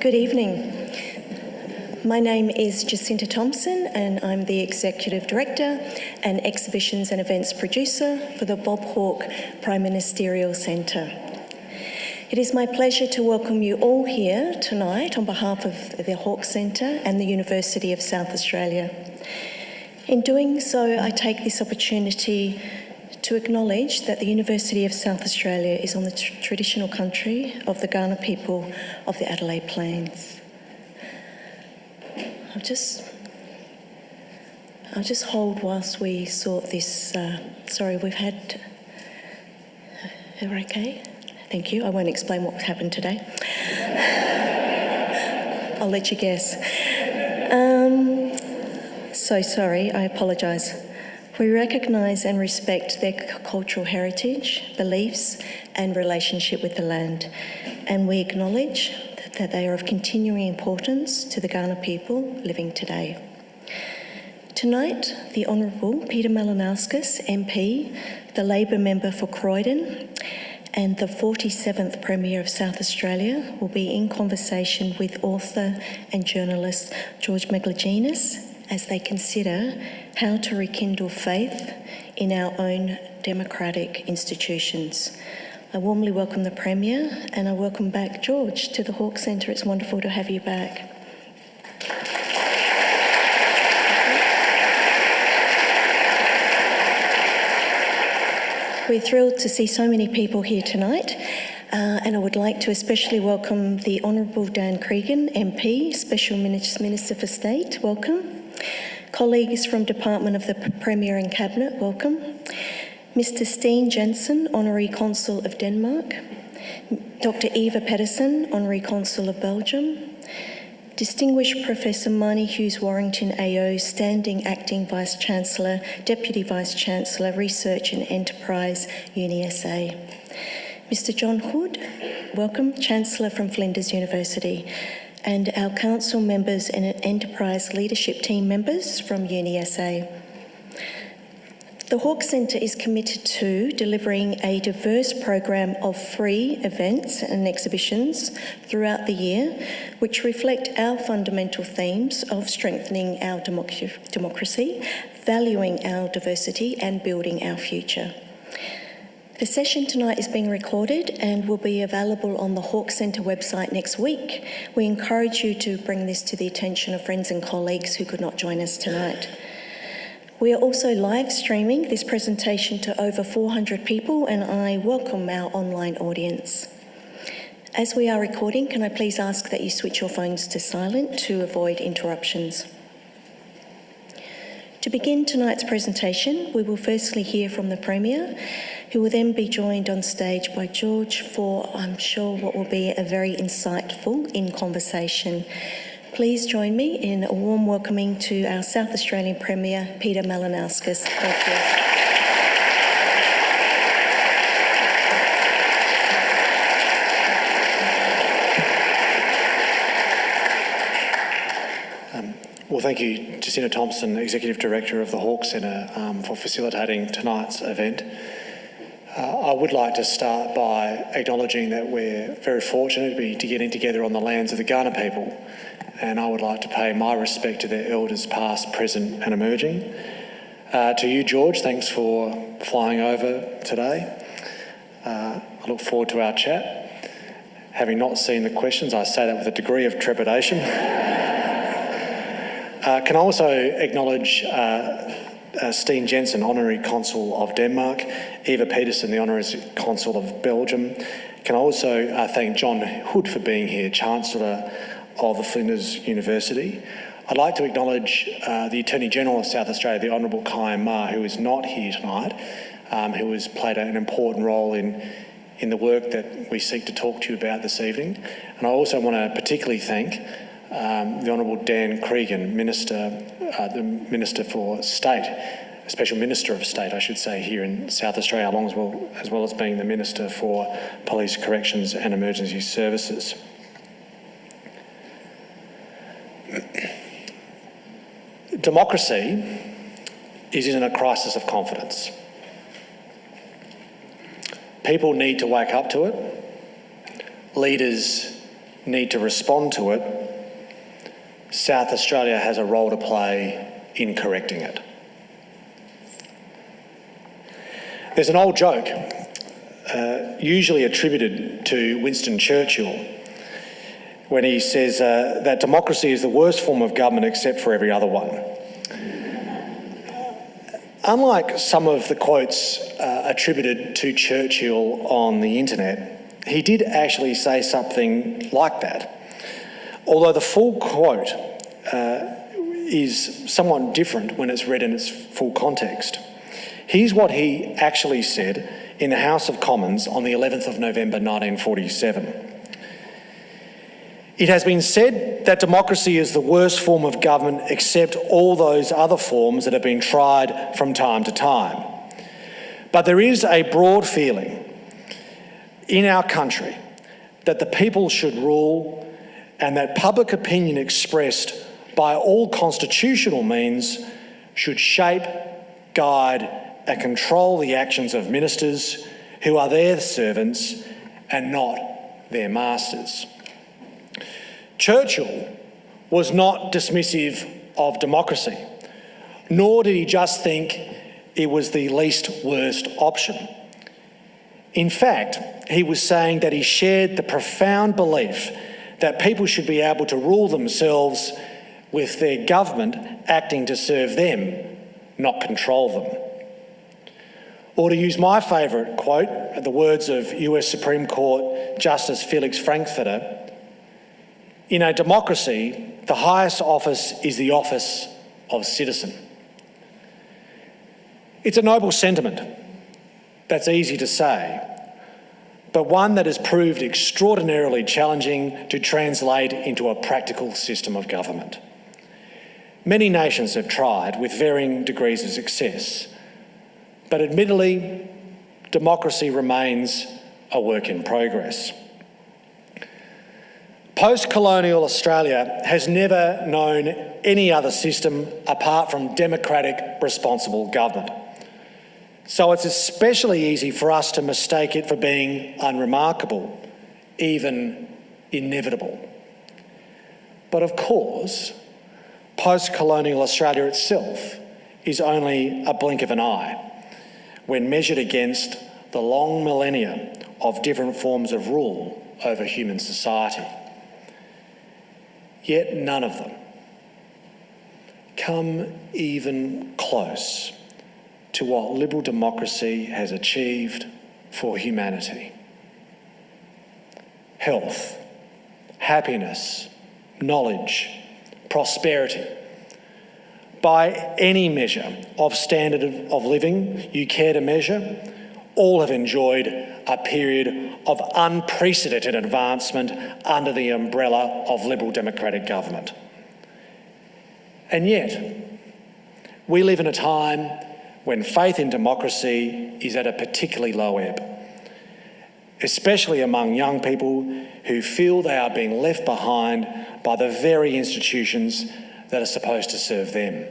Good evening. My name is Jacinta Thompson and I'm the Executive Director and Exhibitions and Events Producer for the Bob Hawke Prime Ministerial Centre. It is my pleasure to welcome you all here tonight on behalf of the Hawke Centre and the University of South Australia. In doing so, I take this opportunity to acknowledge that the University of South Australia is on the traditional country of the Kaurna people of the Adelaide Plains. I'll just hold whilst we sort this. Sorry, we've had. Are we okay? Thank you. I won't explain what happened today. I'll let you guess. So sorry, I apologise. We recognise and respect their cultural heritage, beliefs and relationship with the land, and we acknowledge that they are of continuing importance to the Kaurna people living today. Tonight, the Honourable Peter Malinauskas MP, the Labor member for Croydon, and the 47th Premier of South Australia will be in conversation with author and journalist George Megalogenis as they consider how to rekindle faith in our own democratic institutions. I warmly welcome the Premier and I welcome back George to the Hawke Centre. It's wonderful to have you back. We're thrilled to see so many people here tonight and I would like to especially welcome the Honourable Dan Cregan MP, Special Minister for State, welcome. Colleagues from Department of the Premier and Cabinet, welcome. Mr. Steen Jensen, Honorary Consul of Denmark. Dr. Eva Pedersen, Honorary Consul of Belgium. Distinguished Professor Marnie Hughes-Warrington AO, Standing Acting Vice-Chancellor, Deputy Vice-Chancellor, Research and Enterprise, UniSA. Mr. John Hood, welcome, Chancellor from Flinders University. And our council members and enterprise leadership team members from UniSA. The Hawke Centre is committed to delivering a diverse program of free events and exhibitions throughout the year, which reflect our fundamental themes of strengthening our democracy, valuing our diversity and building our future. The session tonight is being recorded and will be available on the Hawke Centre website next week. We encourage you to bring this to the attention of friends and colleagues who could not join us tonight. We are also live streaming this presentation to over 400 people and I welcome our online audience. As we are recording, can I please ask that you switch your phones to silent to avoid interruptions. To begin tonight's presentation, we will firstly hear from the Premier, who will then be joined on stage by George for, I'm sure, what will be a very insightful in-conversation. Please join me in a warm welcoming to our South Australian Premier, Peter Malinauskas. Thank you. Well, thank you, Jacinta Thompson, Executive Director of the Hawke Centre, for facilitating tonight's event. I would like to start by acknowledging that we're very fortunate to be getting together on the lands of the Kaurna people, and I would like to pay my respect to their elders past, present and emerging. To you, George, thanks for flying over today. I look forward to our chat. Having not seen the questions, I say that with a degree of trepidation. Can I also acknowledge Steen Jensen, Honorary Consul of Denmark, Eva Pedersen, the Honorary Consul of Belgium. Can I also thank John Hood for being here, Chancellor of the Flinders University. I'd like to acknowledge the Attorney General of South Australia, the Honourable Kyan Ma, who is not here tonight, who has played an important role in the work that we seek to talk to you about this evening. And I also want to particularly thank the Honourable Dan Cregan, the Minister for State, Special Minister of State, I should say, here in South Australia, as well as being the Minister for Police, Corrections and Emergency Services. Democracy is in a crisis of confidence. People need to wake up to it. Leaders need to respond to it, South Australia has a role to play in correcting it. There's an old joke, usually attributed to Winston Churchill, when he says that democracy is the worst form of government except for every other one. Unlike some of the quotes attributed to Churchill on the internet, he did actually say something like that. Although the full quote is somewhat different when it's read in its full context. Here's what he actually said in the House of Commons on the 11th of November 1947. It has been said that democracy is the worst form of government except all those other forms that have been tried from time to time. But there is a broad feeling in our country that the people should rule and that public opinion expressed by all constitutional means should shape, guide and control the actions of ministers who are their servants and not their masters. Churchill was not dismissive of democracy, nor did he just think it was the least worst option. In fact, he was saying that he shared the profound belief that people should be able to rule themselves with their government acting to serve them, not control them. Or to use my favourite quote, the words of US Supreme Court Justice Felix Frankfurter, in a democracy, the highest office is the office of citizen. It's a noble sentiment. That's easy to say, but one that has proved extraordinarily challenging to translate into a practical system of government. Many nations have tried with varying degrees of success, but admittedly, democracy remains a work in progress. Post-colonial Australia has never known any other system apart from democratic, responsible government. So it's especially easy for us to mistake it for being unremarkable, even inevitable. But of course, post-colonial Australia itself is only a blink of an eye when measured against the long millennia of different forms of rule over human society. Yet none of them come even close to what liberal democracy has achieved for humanity. Health, happiness, knowledge, prosperity. By any measure of standard of living you care to measure, all have enjoyed a period of unprecedented advancement under the umbrella of liberal democratic government. And yet, we live in a time when faith in democracy is at a particularly low ebb, especially among young people who feel they are being left behind by the very institutions that are supposed to serve them.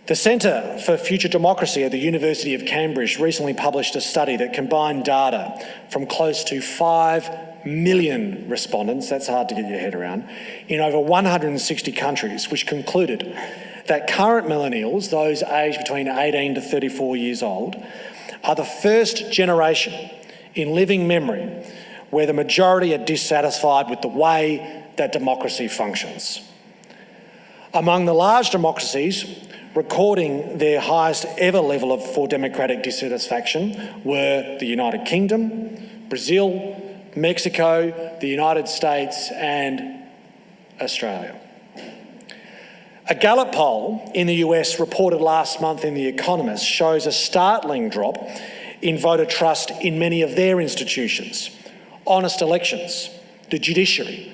The Centre for Future Democracy at the University of Cambridge recently published a study that combined data from close to 5 million respondents, that's hard to get your head around, in over 160 countries, which concluded that current millennials, those aged between 18 to 34 years old, are the first generation in living memory where the majority are dissatisfied with the way that democracy functions. Among the large democracies recording their highest ever level for democratic dissatisfaction were the United Kingdom, Brazil, Mexico, the United States and Australia. A Gallup poll in the US reported last month in The Economist shows a startling drop in voter trust in many of their institutions, honest elections, the judiciary,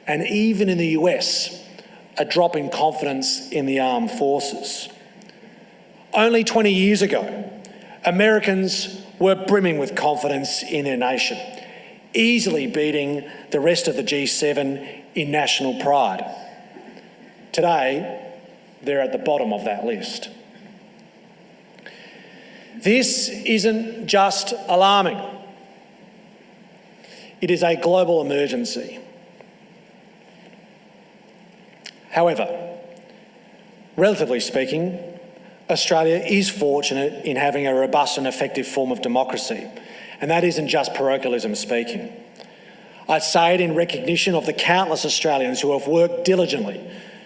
and even in the US, a drop in confidence in the armed forces. Only 20 years ago, Americans were brimming with confidence in their nation, easily beating the rest of the G7 in national pride. Today, they're at the bottom of that list. This isn't just alarming. It is a global emergency. However, relatively speaking, Australia is fortunate in having a robust and effective form of democracy, and that isn't just parochialism speaking. I say it in recognition of the countless Australians who have worked diligently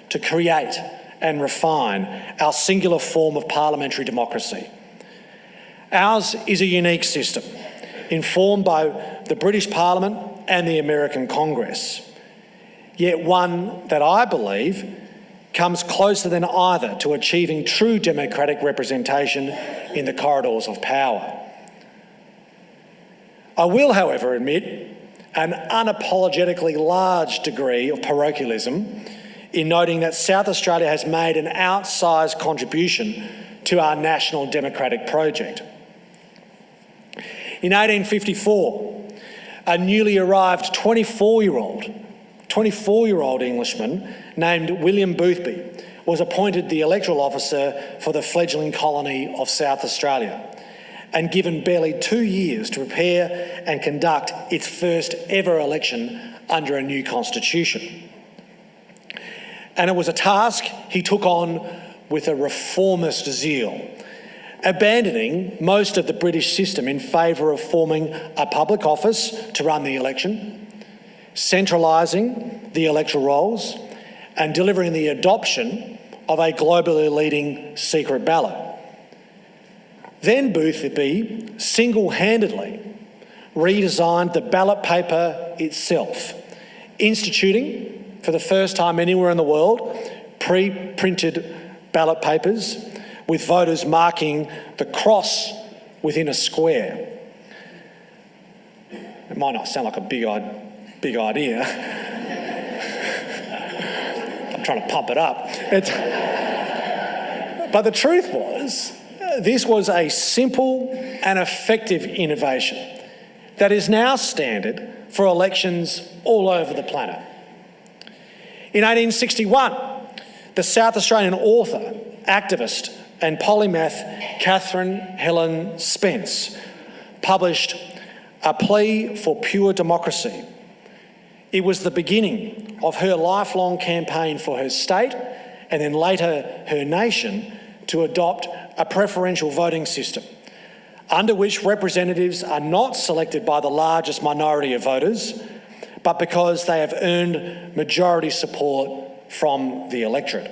to create and refine our singular form of parliamentary democracy. Ours is a unique system, informed by the British Parliament and the American Congress, yet one that I believe comes closer than either to achieving true democratic representation in the corridors of power. I will, however, admit an unapologetically large degree of parochialism in noting that South Australia has made an outsized contribution to our national democratic project. In 1854, a newly arrived 24-year-old Englishman named William Boothby was appointed the electoral officer for the fledgling colony of South Australia and given barely 2 years to prepare and conduct its first ever election under a new constitution. And it was a task he took on with a reformist zeal, abandoning most of the British system in favour of forming a public office to run the election, centralising the electoral rolls, and delivering the adoption of a globally leading secret ballot. Then Boothby single-handedly redesigned the ballot paper itself, instituting, for the first time anywhere in the world, pre-printed ballot papers with voters marking the cross within a square. It might not sound like a big idea. I'm trying to pump it up. But the truth was, this was a simple and effective innovation that is now standard for elections all over the planet. In 1861, the South Australian author, activist and polymath Catherine Helen Spence published A Plea for Pure Democracy. It was the beginning of her lifelong campaign for her state and then later her nation to adopt a preferential voting system under which representatives are not selected by the largest minority of voters, but because they have earned majority support from the electorate.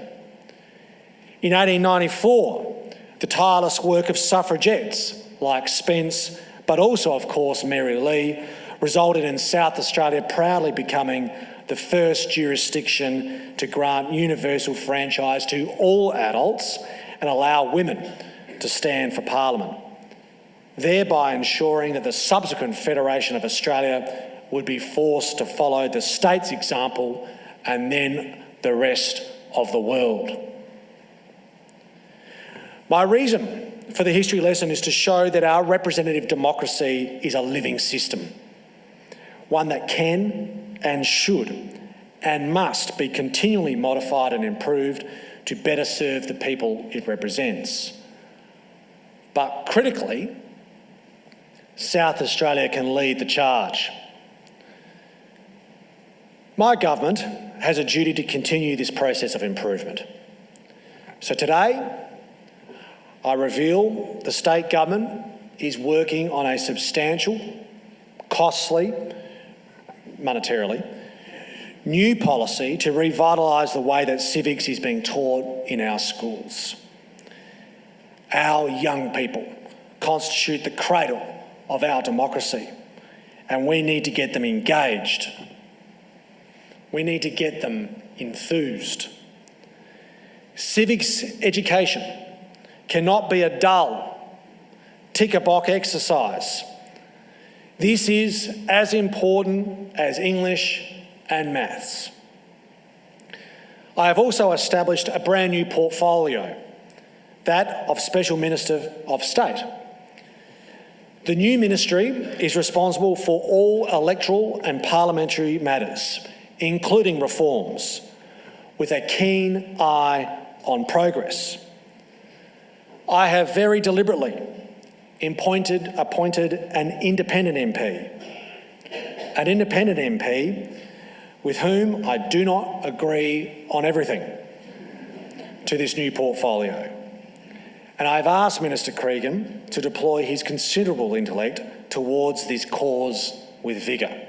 In 1894, the tireless work of suffragettes like Spence, but also, of course, Mary Lee, resulted in South Australia proudly becoming the first jurisdiction to grant universal franchise to all adults and allow women to stand for Parliament, thereby ensuring that the subsequent Federation of Australia would be forced to follow the state's example and then the rest of the world. My reason for the history lesson is to show that our representative democracy is a living system, one that can and should and must be continually modified and improved to better serve the people it represents. But critically, South Australia can lead the charge. My government has a duty to continue this process of improvement. So today, I reveal the state government is working on a substantial, costly, monetarily, new policy to revitalise the way that civics is being taught in our schools. Our young people constitute the cradle of our democracy, and we need to get them engaged. We need to get them enthused. Civics education cannot be a dull, tick-a-box exercise. This is as important as English and maths. I have also established a brand new portfolio, that of Special Minister of State. The new ministry is responsible for all electoral and parliamentary matters, including reforms, with a keen eye on progress. I have very deliberately appointed an independent MP an independent MP with whom I do not agree on everything to this new portfolio. And I've asked Minister Cregan to deploy his considerable intellect towards this cause with vigour.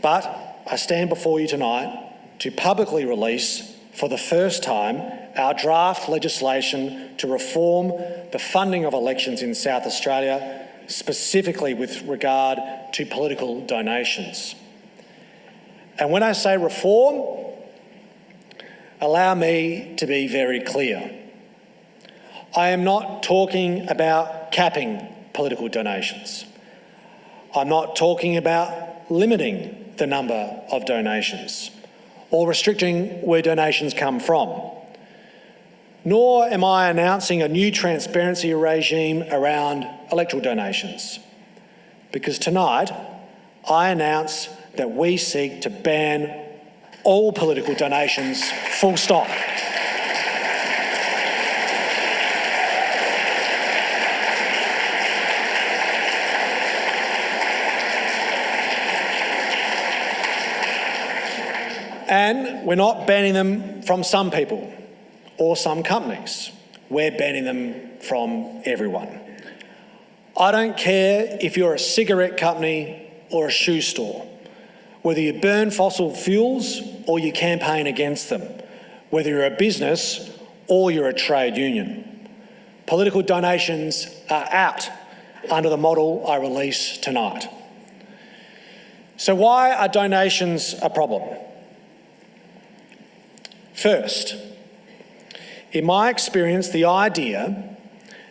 But I stand before you tonight to publicly release, for the first time, our draft legislation to reform the funding of elections in South Australia, specifically with regard to political donations. And when I say reform, allow me to be very clear. I am not talking about capping political donations. I'm not talking about limiting the number of donations or restricting where donations come from. Nor am I announcing a new transparency regime around electoral donations, because tonight I announce that we seek to ban all political donations, full stop. And we're not banning them from some people or some companies. We're banning them from everyone. I don't care if you're a cigarette company or a shoe store, whether you burn fossil fuels or you campaign against them, whether you're a business or you're a trade union. Political donations are out under the model I release tonight. So why are donations a problem? First, in my experience, the idea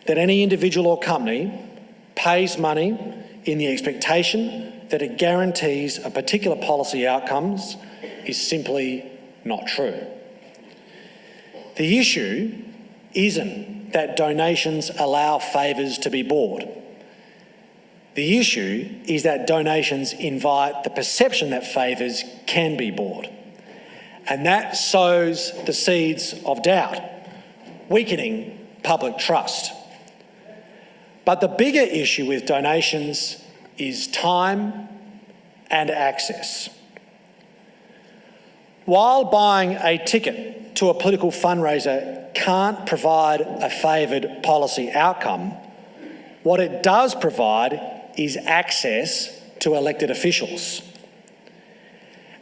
that any individual or company pays money in the expectation that it guarantees a particular policy outcomes is simply not true. The issue isn't that donations allow favours to be bought. The issue is that donations invite the perception that favours can be bought. And that sows the seeds of doubt, weakening public trust. But the bigger issue with donations is time and access. While buying a ticket to a political fundraiser can't provide a favoured policy outcome, what it does provide is access to elected officials.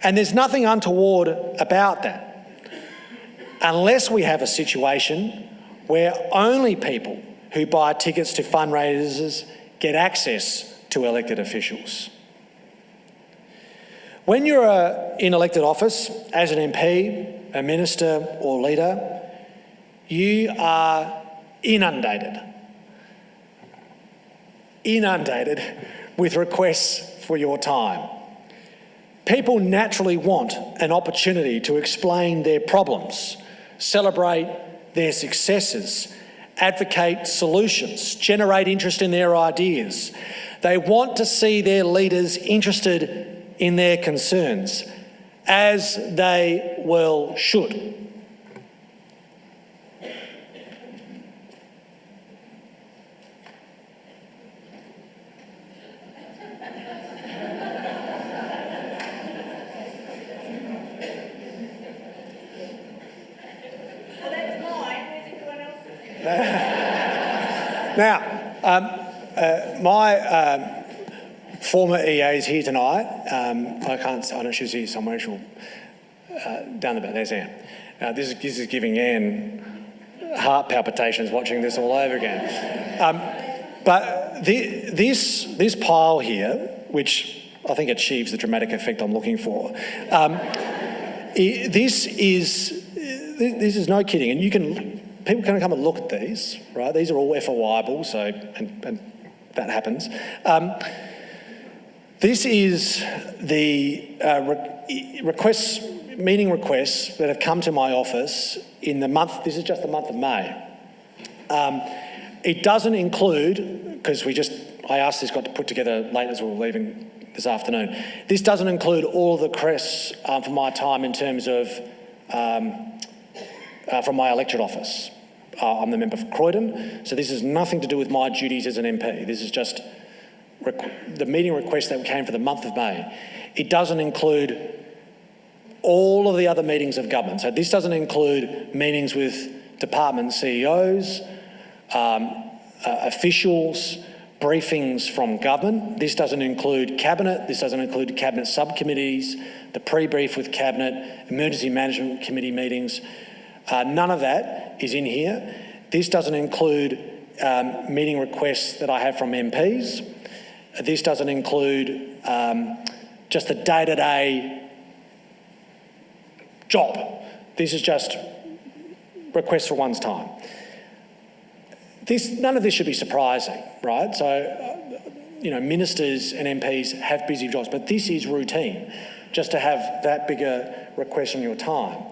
And there's nothing untoward about that, unless we have a situation where only people who buy tickets to fundraisers get access to elected officials. When you're in elected office as an MP, a minister or leader, you are inundated with requests for your time. People naturally want an opportunity to explain their problems, celebrate their successes, advocate solutions, generate interest in their ideas. They want to see their leaders interested in their concerns, as they well should. Now, my former EA is here tonight. I know she's here somewhere. She'll down the back. There's Anne. This is giving Anne heart palpitations watching this all over again. But this pile here, which I think achieves the dramatic effect I'm looking for, this is no kidding, and people can come and look at these, right? These are all FOIable, so and that happens. This is the meeting requests that have come to my office in the month. This is just the month of May. It doesn't include, because I asked this got to put together late as we were leaving this afternoon. This doesn't include all the requests for my time in terms of from my electorate office. I'm the member for Croydon, so this has nothing to do with my duties as an MP. This is just the meeting request that came for the month of May, it doesn't include all of the other meetings of government. So this doesn't include meetings with department CEOs, officials, briefings from government. This doesn't include cabinet. This doesn't include cabinet subcommittees, the pre-brief with cabinet, emergency management committee meetings. None of that is in here. This doesn't include meeting requests that I have from MPs. This doesn't include just the day-to-day job. This is just requests for one's time. None of this should be surprising, right? So, ministers and MPs have busy jobs, but this is routine, just to have that bigger request on your time.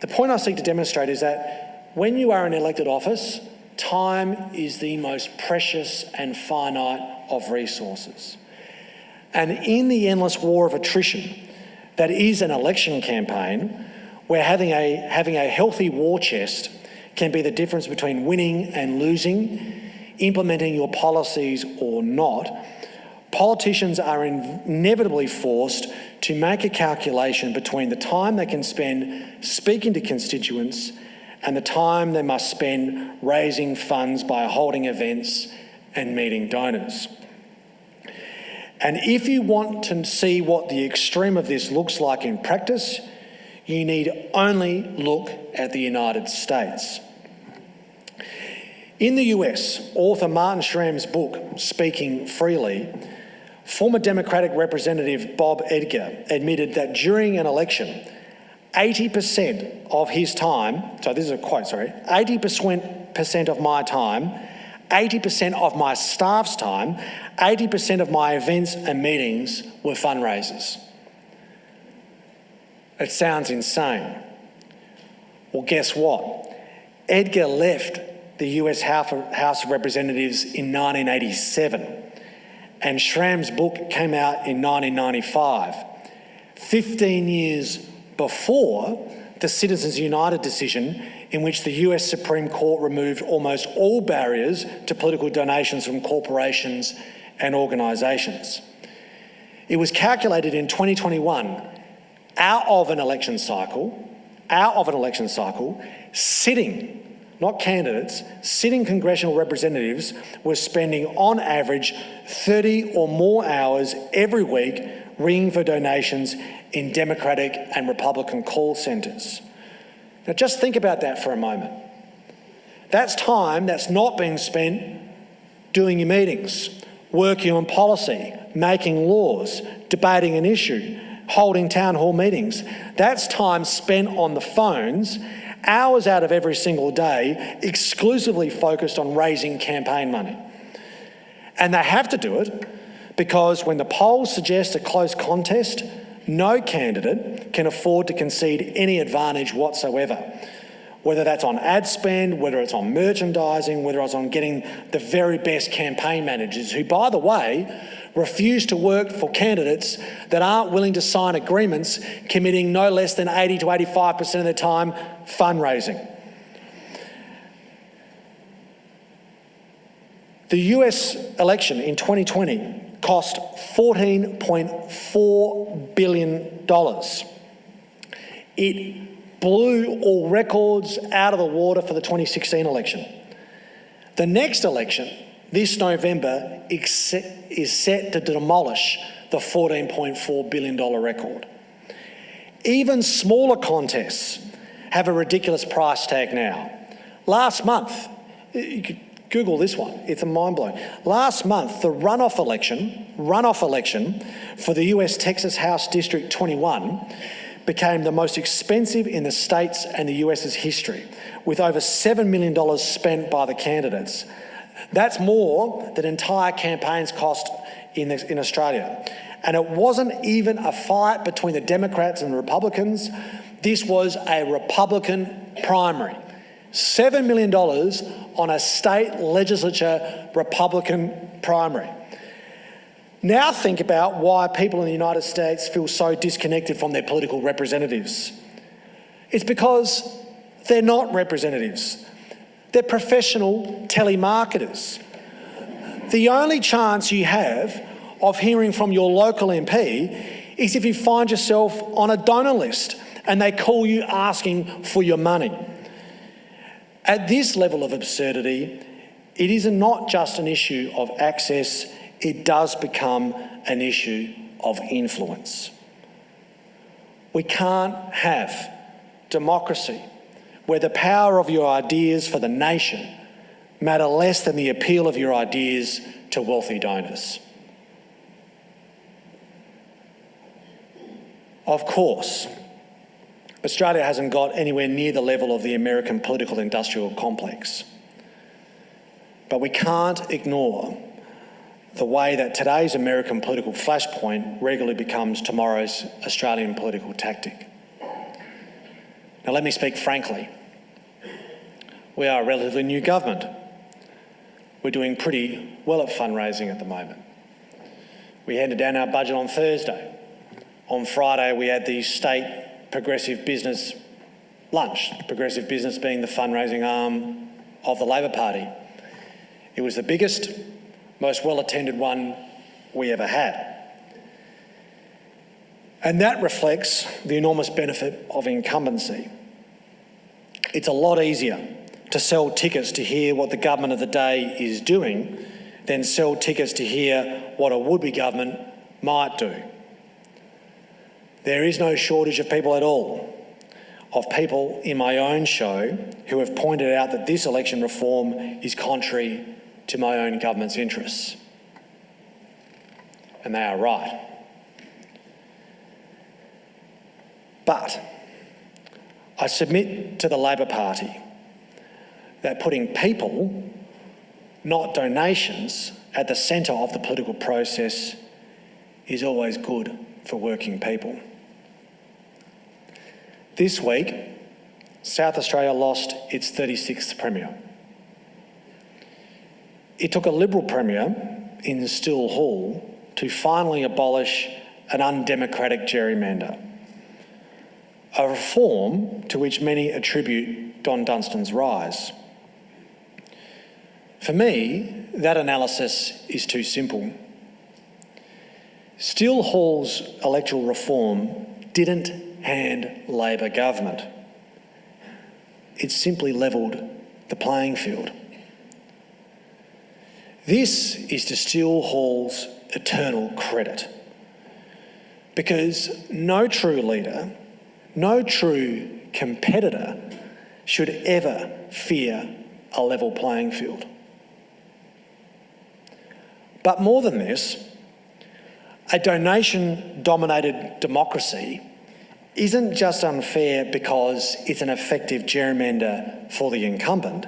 The point I seek to demonstrate is that when you are in elected office, time is the most precious and finite of resources. And in the endless war of attrition that is an election campaign, where having a healthy war chest can be the difference between winning and losing, implementing your policies or not, politicians are inevitably forced to make a calculation between the time they can spend speaking to constituents and the time they must spend raising funds by holding events and meeting donors. And if you want to see what the extreme of this looks like in practice, you need only look at the United States. In the US, author Martin Schramm's book, Speaking Freely, former Democratic Representative Bob Edgar admitted that during an election, 80% of his time, so this is a quote, 80% of my time, 80% of my staff's time, 80% of my events and meetings were fundraisers. It sounds insane. Well, guess what? Edgar left the US House of Representatives in 1987, and Schramm's book came out in 1995, 15 years before the Citizens United decision in which the US Supreme Court removed almost all barriers to political donations from corporations and organisations. It was calculated in 2021, out of an election cycle, sitting, not candidates, sitting congressional representatives were spending on average 30 or more hours every week ringing for donations in Democratic and Republican call centres. Now just think about that for a moment. That's time that's not being spent doing your meetings, working on policy, making laws, debating an issue, holding town hall meetings. That's time spent on the phones, hours out of every single day, exclusively focused on raising campaign money. And they have to do it because when the polls suggest a close contest, no candidate can afford to concede any advantage whatsoever, whether that's on ad spend, whether it's on merchandising, whether it's on getting the very best campaign managers who, by the way, refuse to work for candidates that aren't willing to sign agreements committing no less than 80 to 85% of their time fundraising. The US election in 2020 cost $14.4 billion. It blew all records out of the water for the 2016 election. The next election, this November, is set to demolish the $14.4 billion record. Even smaller contests have a ridiculous price tag now. Last month, you could Google this one, it's a mind-blowing. Last month, the runoff election for the US Texas House District 21 became the most expensive in the state's and the US's history, with over $7 million spent by the candidates. That's more than entire campaigns cost in Australia. And it wasn't even a fight between the Democrats and the Republicans. This was a Republican primary. $7 million on a state legislature Republican primary. Now think about why people in the United States feel so disconnected from their political representatives. It's because they're not representatives. They're professional telemarketers. the only chance you have of hearing from your local MP is if you find yourself on a donor list and they call you asking for your money. At this level of absurdity, it is not just an issue of access, it does become an issue of influence. We can't have democracy where the power of your ideas for the nation matter less than the appeal of your ideas to wealthy donors. Of course, Australia hasn't got anywhere near the level of the American political industrial complex. But we can't ignore the way that today's American political flashpoint regularly becomes tomorrow's Australian political tactic. Now, let me speak frankly. We are a relatively new government. We're doing pretty well at fundraising at the moment. We handed down our budget on Thursday. On Friday, we had the state progressive business lunch, progressive business being the fundraising arm of the Labor Party. It was the biggest, most well-attended one we ever had. And that reflects the enormous benefit of incumbency. It's a lot easier to sell tickets to hear what the government of the day is doing than sell tickets to hear what a would-be government might do. There is no shortage of people at all, of people in my own show who have pointed out that this election reform is contrary to my own government's interests. And they are right. But I submit to the Labor Party that putting people, not donations, at the centre of the political process is always good for working people. This week, South Australia lost its 36th Premier. It took a Liberal Premier in Still Hall to finally abolish an undemocratic gerrymander, a reform to which many attribute Don Dunstan's rise. For me, that analysis is too simple. Still Hall's electoral reform didn't hand Labor government. It simply levelled the playing field. This is to Still Hall's eternal credit, because no true leader, no true competitor should ever fear a level playing field. But more than this, a donation-dominated democracy isn't just unfair because it's an effective gerrymander for the incumbent.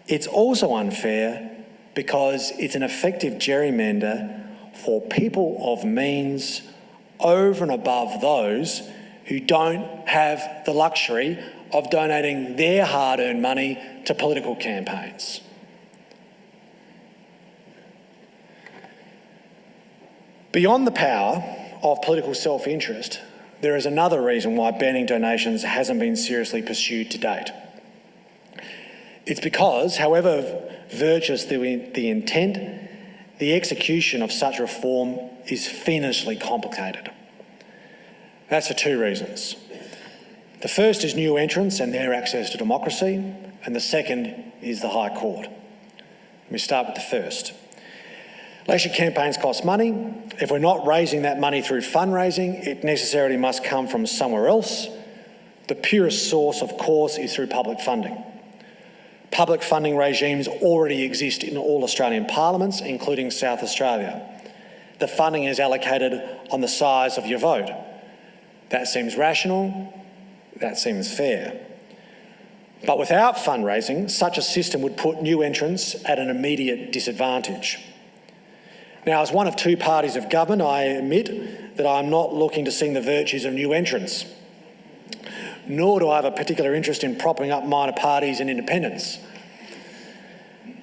It's also unfair because it's an effective gerrymander for people of means over and above those who don't have the luxury of donating their hard-earned money to political campaigns. Beyond the power of political self-interest, there is another reason why banning donations hasn't been seriously pursued to date. It's because, however virtuous the intent, the execution of such reform is fiendishly complicated. That's for two reasons. The first is new entrants and their access to democracy, and the second is the High Court. Let me start with the first. Election campaigns cost money. If we're not raising that money through fundraising, it necessarily must come from somewhere else. The purest source, of course, is through public funding. Public funding regimes already exist in all Australian parliaments, including South Australia. The funding is allocated on the size of your vote. That seems rational, that seems fair. But without fundraising, such a system would put new entrants at an immediate disadvantage. Now, as one of two parties of government, I admit that I'm not looking to sing the virtues of new entrants, nor do I have a particular interest in propping up minor parties and independents.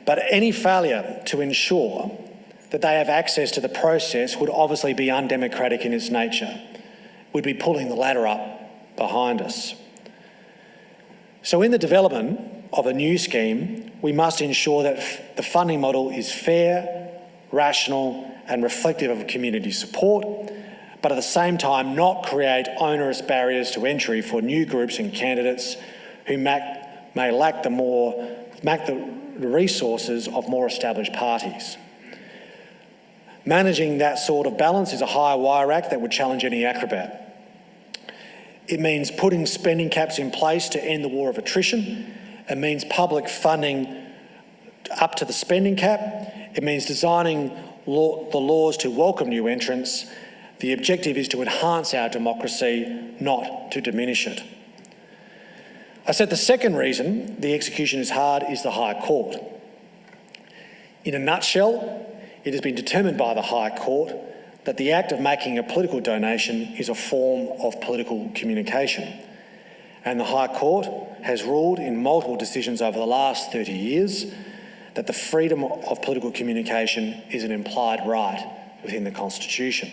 But any failure to ensure that they have access to the process would obviously be undemocratic in its nature, would be pulling the ladder up behind us. So in the development of a new scheme, we must ensure that the funding model is fair, rational and reflective of community support, but at the same time not create onerous barriers to entry for new groups and candidates who may lack the resources of more established parties. Managing that sort of balance is a high wire act that would challenge any acrobat. It means putting spending caps in place to end the war of attrition. It means public funding up to the spending cap. It means designing the laws to welcome new entrants. The objective is to enhance our democracy, not to diminish it. I said the second reason the execution is hard is the High Court. In a nutshell, it has been determined by the High Court that the act of making a political donation is a form of political communication. And the High Court has ruled in multiple decisions over the last 30 years that the freedom of political communication is an implied right within the Constitution.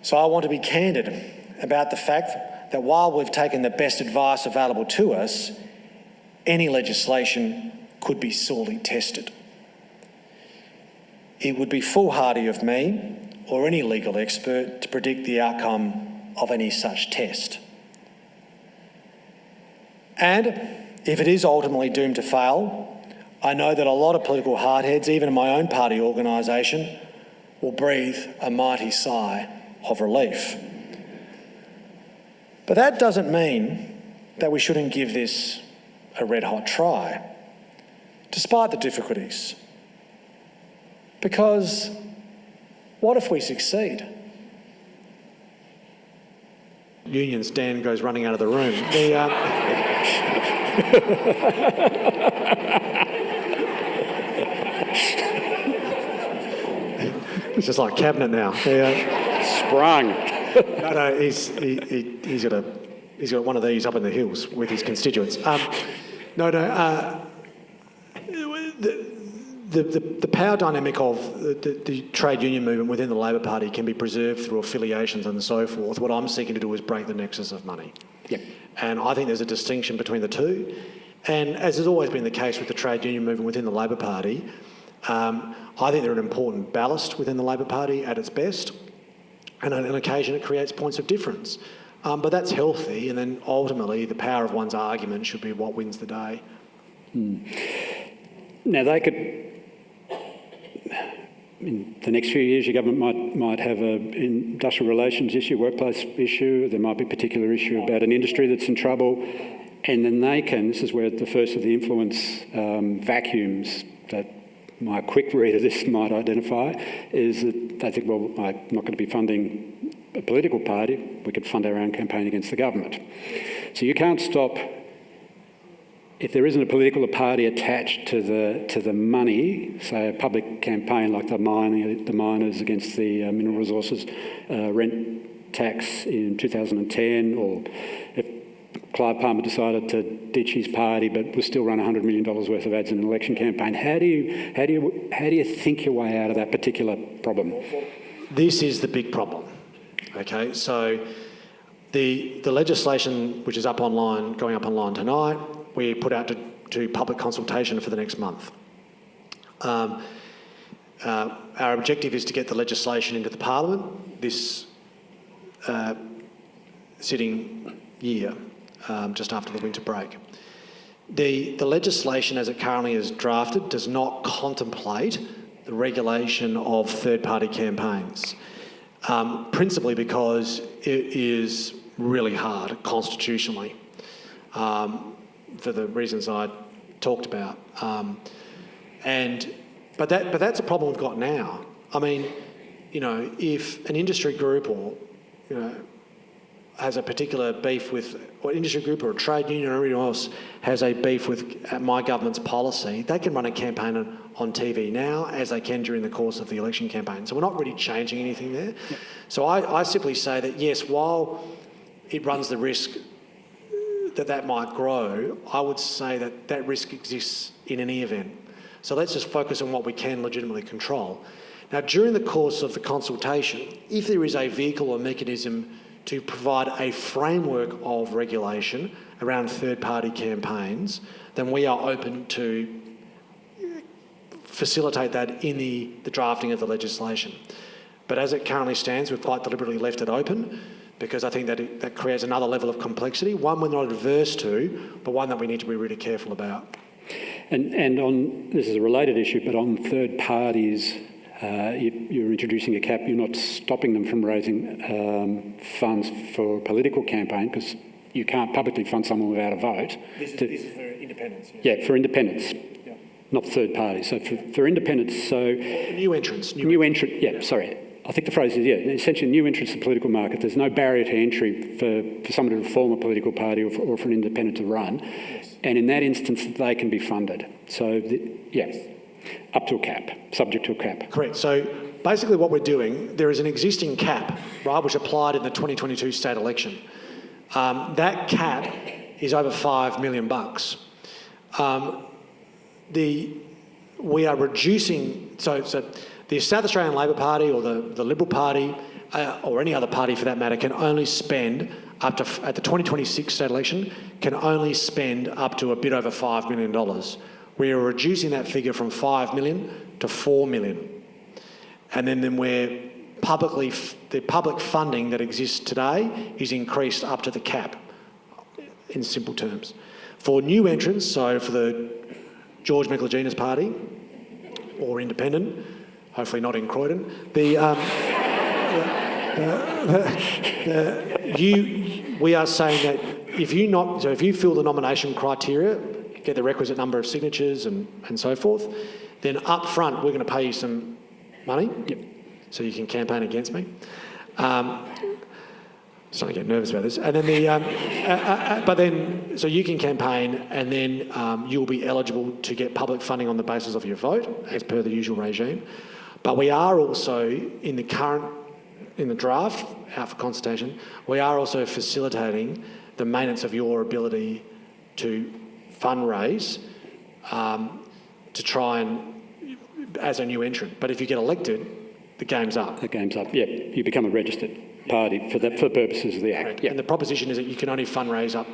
So I want to be candid about the fact that while we've taken the best advice available to us, any legislation could be sorely tested. It would be foolhardy of me or any legal expert to predict the outcome of any such test. And if it is ultimately doomed to fail, I know that a lot of political hardheads, even in my own party organisation, will breathe a mighty sigh of relief. But that doesn't mean that we shouldn't give this a red-hot try, despite the difficulties. Because what if we succeed? Unions, Dan goes running out of the room. It's just like cabinet now. Sprung. No, he's got one of these up in the hills with his constituents. The power dynamic of the trade union movement within the Labor Party can be preserved through affiliations and so forth. What I'm seeking to do is break the nexus of money. Yep. And I think there's a distinction between the two. And as has always been the case with the trade union movement within the Labor Party, I think they're an important ballast within the Labor Party at its best. And on an occasion it creates points of difference. But that's healthy, and then ultimately the power of one's argument should be what wins the day. Now they could, in the next few years, your government might have an industrial relations issue, workplace issue. There might be a particular issue about an industry that's in trouble, and then they can. This is where the first of the influence vacuums that my quick read of this might identify is that they think, well, I'm not going to be funding a political party. We could fund our own campaign against the government. So you can't stop. If there isn't a political party attached to the money, say a public campaign like the miners against the mineral resources rent tax in 2010, or if Clive Palmer decided to ditch his party but was still run $100 million worth of ads in an election campaign, how do you think your way out of that particular problem? This is the big problem. Okay, so the legislation which is going up online tonight, we put out to public consultation for the next month. Our objective is to get the legislation into the Parliament this sitting year, just after the winter break. The legislation as it currently is drafted does not contemplate the regulation of third-party campaigns, principally because it is really hard constitutionally. For the reasons I talked about, but that's a problem we've got now. I mean, if an industry group or has a particular beef with, or industry group or a trade union or anyone else has a beef with my government's policy, they can run a campaign on TV now as they can during the course of the election campaign. So we're not really changing anything there. Yep. So I simply say that yes, while it runs the risk that might grow, I would say that risk exists in any event. So let's just focus on what we can legitimately control. Now, during the course of the consultation, if there is a vehicle or mechanism to provide a framework of regulation around third-party campaigns, then we are open to facilitate that in the drafting of the legislation. But as it currently stands, we've quite deliberately left it open because I think that that creates another level of complexity, one we're not adverse to, but one that we need to be really careful about. And on, this is a related issue, but on third parties, you're introducing a cap. You're not stopping them from raising funds for a political campaign because you can't publicly fund someone without a vote. This is for independents. Yeah, for independents, not third parties. So for independents, so... New entrants. New entrant, yeah, sorry. I think the phrase is, essentially new entrants to the political market. There's no barrier to entry for someone to form a political party or for an independent to run. Yes. And in that instance, they can be funded. So, up to a cap, subject to a cap. Correct. So basically what we're doing, there is an existing cap, right, which applied in the 2022 state election. That cap is over $5 million. We are reducing, so the South Australian Labor Party or the Liberal Party or any other party for that matter can only spend up to, at the 2026 state election, can only spend up to a bit over $5 million. We are reducing that figure from 5 million to 4 million. And then the public funding that exists today is increased up to the cap, in simple terms. For new entrants, so for the George Megalogenis party, or independent, hopefully not in Croydon, we are saying that if you fill the nomination criteria, get the requisite number of signatures and so forth, then up front we're going to pay you some money, so you can campaign against me. Starting to get nervous about this. And then so you can campaign, and then you'll be eligible to get public funding on the basis of your vote, as per the usual regime. But we are also in the draft out for consultation, we are also facilitating the maintenance of your ability to fundraise to try and as a new entrant. But if you get elected, the game's up. The game's up. Yeah, you become a registered party for purposes of the Act. And the proposition is that you can only fundraise up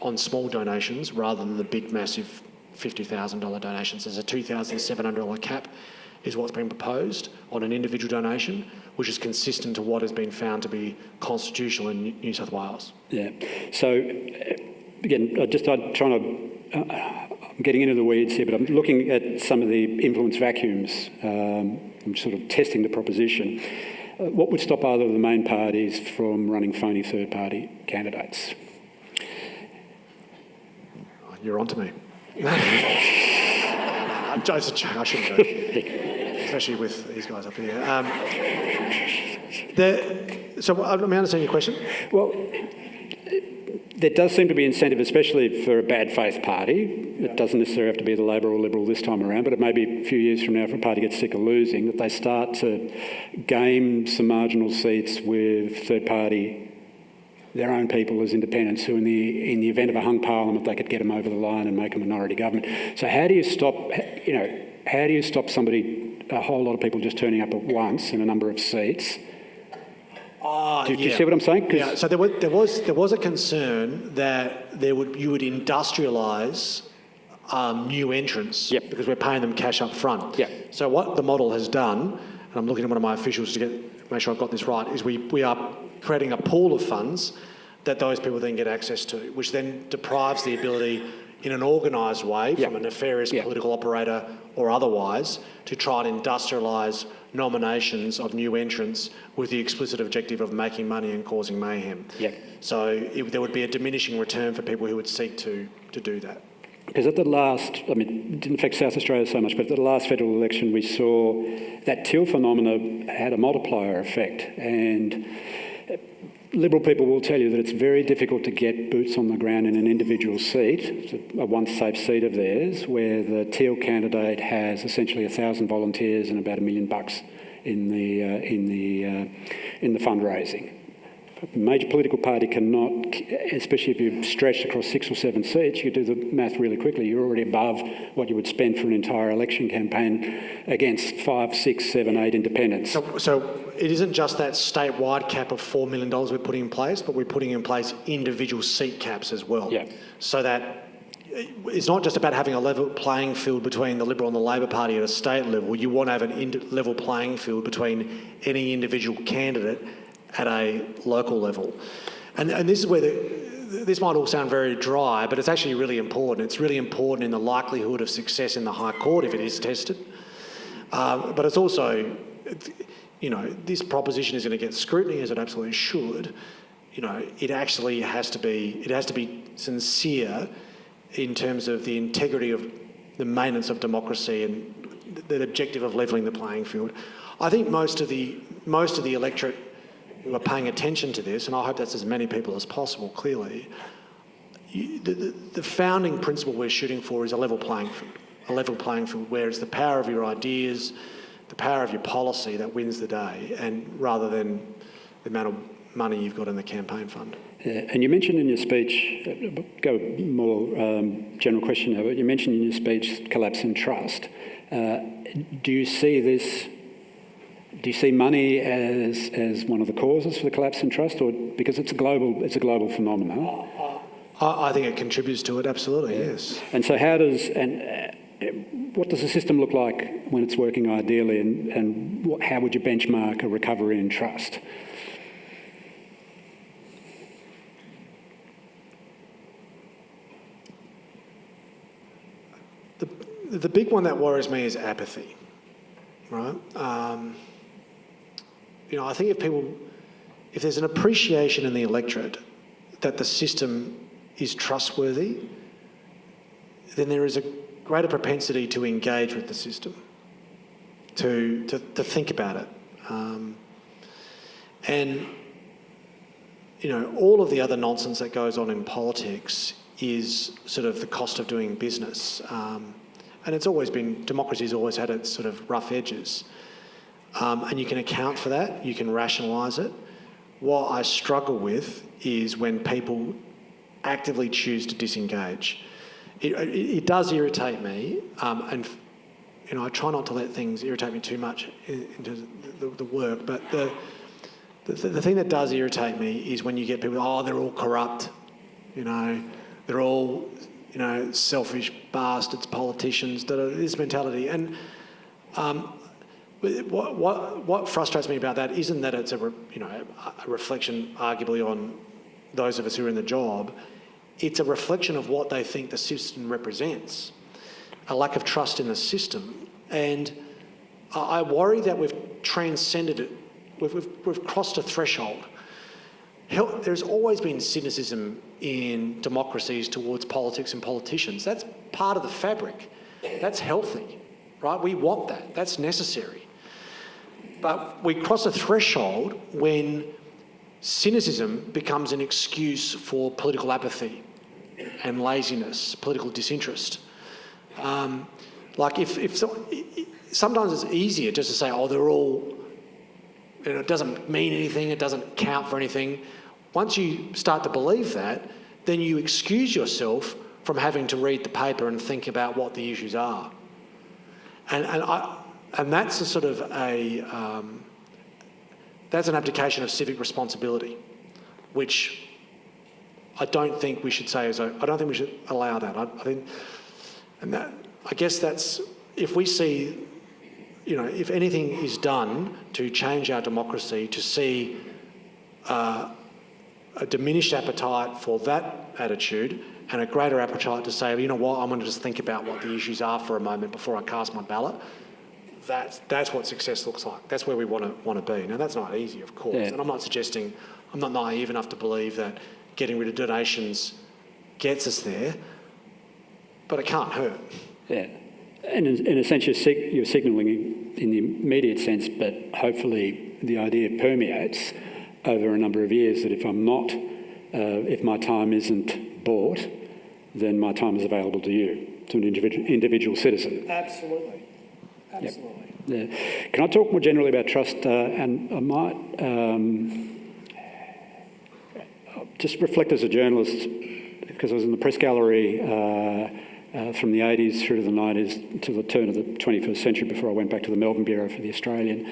on small donations rather than the big, massive $50,000 donations. There's a $2,700 cap is what's been proposed on an individual donation, which is consistent to what has been found to be constitutional in New South Wales. Yeah. So, again, I'm getting into the weeds here, but I'm looking at some of the influence vacuums. I'm sort of testing the proposition. What would stop either of the main parties from running phony third-party candidates? You're on to me. I shouldn't joke, especially with these guys up here. So let me understand your question. Well, there does seem to be incentive, especially for a bad faith party. It doesn't necessarily have to be the Labor or Liberal this time around, but it may be a few years from now if a party gets sick of losing, that they start to game some marginal seats with third party, their own people as independents, who in the event of a hung parliament, they could get them over the line and make a minority government. So how do you stop somebody, a whole lot of people just turning up at once in a number of seats? Do you see what I'm saying? Yeah. So there was a concern that you would industrialise new entrants because we're paying them cash up front. Yeah. So what the model has done, and I'm looking at one of my officials to make sure I've got this right, is we are creating a pool of funds that those people then get access to, which then deprives the ability in an organised way from a nefarious political operator or otherwise to try and industrialise nominations of new entrants with the explicit objective of making money and causing mayhem. Yeah. So there would be a diminishing return for people who would seek to do that. Because at the last, it didn't affect South Australia so much, but at the last federal election we saw that till phenomena had a multiplier effect, and Liberal people will tell you that it's very difficult to get boots on the ground in an individual seat, it's a once-safe seat of theirs, where the Teal candidate has essentially 1,000 volunteers and about $1 million in the fundraising. A major political party cannot, especially if you're stretched across 6 or 7 seats, you do the math really quickly. You're already above what you would spend for an entire election campaign against 5, 6, 7, 8 independents. So it isn't just that statewide cap of $4 million we're putting in place, but we're putting in place individual seat caps as well. Yeah. So that it's not just about having a level playing field between the Liberal and the Labor Party at a state level. You want to have a level playing field between any individual candidate at a local level. And this is where this might all sound very dry, but it's actually really important. It's really important in the likelihood of success in the High Court if it is tested. But it's also, you know, this proposition is going to get scrutiny, as it absolutely should. You know, it actually has to be sincere in terms of the integrity of the maintenance of democracy and the objective of levelling the playing field. I think most of the electorate who are paying attention to this, and I hope that's as many people as possible, clearly, the founding principle we're shooting for is a level playing field, where it's the power of your ideas, the power of your policy that wins the day, and rather than the amount of money you've got in the campaign fund. Yeah, and you mentioned in your speech, go more general question now, but you mentioned in your speech collapse in trust. Do you see this? Do you see money as one of the causes for the collapse in trust, or because it's a global phenomenon? I think it contributes to it, absolutely, yes. And so what does the system look like when it's working ideally, and how would you benchmark a recovery in trust? The big one that worries me is apathy, right? You know, I think if there's an appreciation in the electorate that the system is trustworthy, then there is a greater propensity to engage with the system, to think about it. And, you know, all of the other nonsense that goes on in politics is sort of the cost of doing business. And it's always been, democracy's always had its sort of rough edges. And you can account for that, you can rationalise it. What I struggle with is when people actively choose to disengage. It does irritate me, and you know, I try not to let things irritate me too much in terms of the work, but the thing that does irritate me is when you get people, oh, they're all corrupt, you know, they're all, you know, selfish bastards, politicians, this mentality. And what frustrates me about that isn't that it's a reflection, arguably, on those of us who are in the job. It's a reflection of what they think the system represents, a lack of trust in the system. And I worry that we've transcended it. We've crossed a threshold. There's always been cynicism in democracies towards politics and politicians. That's part of the fabric. That's healthy, right? We want that. That's necessary. But we cross a threshold when cynicism becomes an excuse for political apathy and laziness, political disinterest. Sometimes it's easier just to say, oh, they're all, you know, it doesn't mean anything, it doesn't count for anything. Once you start to believe that, then you excuse yourself from having to read the paper and think about what the issues are. And that's a sort of that's an abdication of civic responsibility, which I don't think we should say I don't think we should allow that. I guess that's, if we see, you know, if anything is done to change our democracy, to see a diminished appetite for that attitude and a greater appetite to say, you know what, I'm going to just think about what the issues are for a moment before I cast my ballot. That's what success looks like. That's where we want to be. Now, that's not easy, of course. Yeah. And I'm not suggesting, I'm not naive enough to believe that getting rid of donations gets us there, but it can't hurt. Yeah. And in a sense, you're signalling in the immediate sense, but hopefully the idea permeates over a number of years that if my time isn't bought, then my time is available to you, to an individual citizen. Absolutely. Yep. Yeah. Can I talk more generally about trust? And I might just reflect as a journalist, because I was in the press gallery from the 80s through to the 90s to the turn of the 21st century before I went back to the Melbourne Bureau for the Australian.